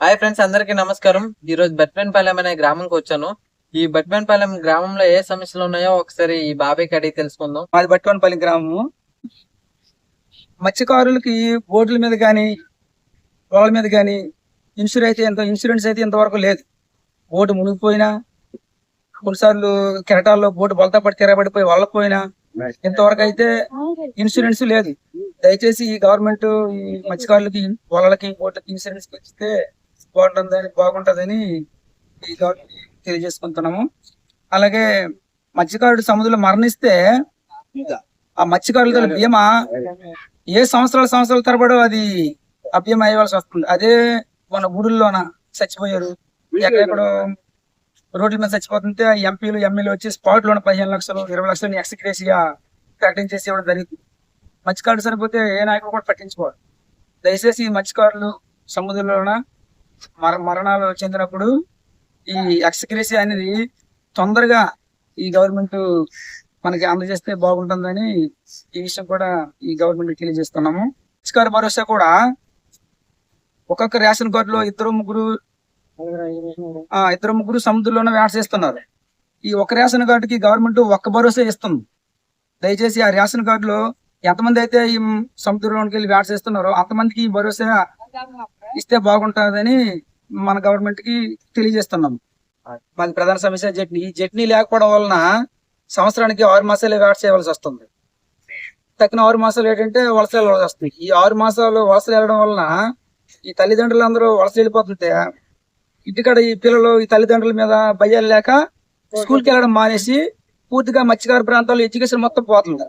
Hi friends, అందరికీ నమస్కారం. ఈ రోజు బట్మెన్పాలెం అనే గ్రామంకి వచ్చాను. ఈ బట్మెన్పాలెం గ్రామంలో ఏ సమస్యలు ఉన్నాయో ఒకసారి ఈ బాబాయ్కి అడిగి తెలుసుకుందాం. మాది బట్టివనపల్లి గ్రామము. మత్స్యకారులకి బోట్ల మీద కానీ వాళ్ళ మీద కానీ ఇన్సూరెన్స్ అయితే ఇంతవరకు లేదు. బోటు మునిగిపోయినా, కొన్నిసార్లు కెరటాల్లో బోటు బొలతా పడి తిరగబడిపోయి వాళ్ళపోయినా ఇంతవరకు అయితే ఇన్సూరెన్స్ లేదు. దయచేసి ఈ గవర్నమెంట్ ఈ మత్స్యకారులకి వాళ్ళకి బోట్లకి ఇన్సూరెన్స్ ఇస్తే బాగుంటుందని ఈ గవర్నమెంట్ తెలియజేసుకుంటున్నాము. అలాగే మత్స్యకారుడు సముద్రంలో మరణిస్తే ఆ మత్స్యకారుల బీమా ఏ సంవత్సరాల తరబడి అది ఆ బీమా అయ్యవలసి వస్తుంది. అదే మన ఊళ్ళోన చచ్చిపోయారు, ఎక్కడెక్కడో రోడ్ల మీద చచ్చిపోతుంటే ఎంపీలు ఎమ్మెల్యే వచ్చి స్పాట్ లోన 15 లక్షలు 20 లక్షలు ఎక్స్గ్రేషియా ప్రకటించేసి ఇవ్వడం జరిగింది. మత్స్యకారుడు సరిపోతే ఏ నాయకుడు కూడా పట్టించుకోవాలి. దయచేసి ఈ మత్స్యకారులు సముద్రంలోన మరణాలు చెందినప్పుడు ఈ ఎక్స్గ్రేషియా అనేది తొందరగా ఈ గవర్నమెంట్ మనకి అందజేస్తే బాగుంటుందని ఈ విషయం కూడా ఈ గవర్నమెంట్ తెలియజేస్తున్నాము. మత్స్యకారు భరోసా కూడా ఒక్కొక్క రేషన్ కార్డులో ఇద్దరు ముగ్గురు సముద్రంలోనే వేట చేస్తున్నారు. ఈ ఒక రేషన్ కార్డుకి గవర్నమెంట్ ఒక్క భరోసా ఇస్తుంది. దయచేసి ఆ రేషన్ కార్డులో ఎంతమంది అయితే ఈ సముద్రంలోకి వెళ్ళి వేట చేస్తున్నారో అంతమందికి ఈ భరోసా ఇస్తే బాగుంటుందని మన గవర్నమెంట్ కి తెలియజేస్తున్నాం. మాది ప్రధాన సమస్య జట్నీ. ఈ జట్నీ లేకపోవడం వలన సంవత్సరానికి 6 మాసాలు వేట చేయవలసి వస్తుంది. తక్కిన 6 మాసాలు ఏంటంటే వలస వెళ్ళవలసి వస్తుంది. ఈ 6 మాసాలు వలసలు వెళ్ళడం వలన ఈ తల్లిదండ్రులు అందరూ వలస వెళ్ళిపోతుంటే ఇంటికాడ ఈ పిల్లలు ఈ తల్లిదండ్రుల మీద భయాలు లేక స్కూల్కి వెళ్ళడం మానేసి పూర్తిగా మత్స్యకార ప్రాంతాల్లో ఎడ్యుకేషన్ మొత్తం పోతుంది.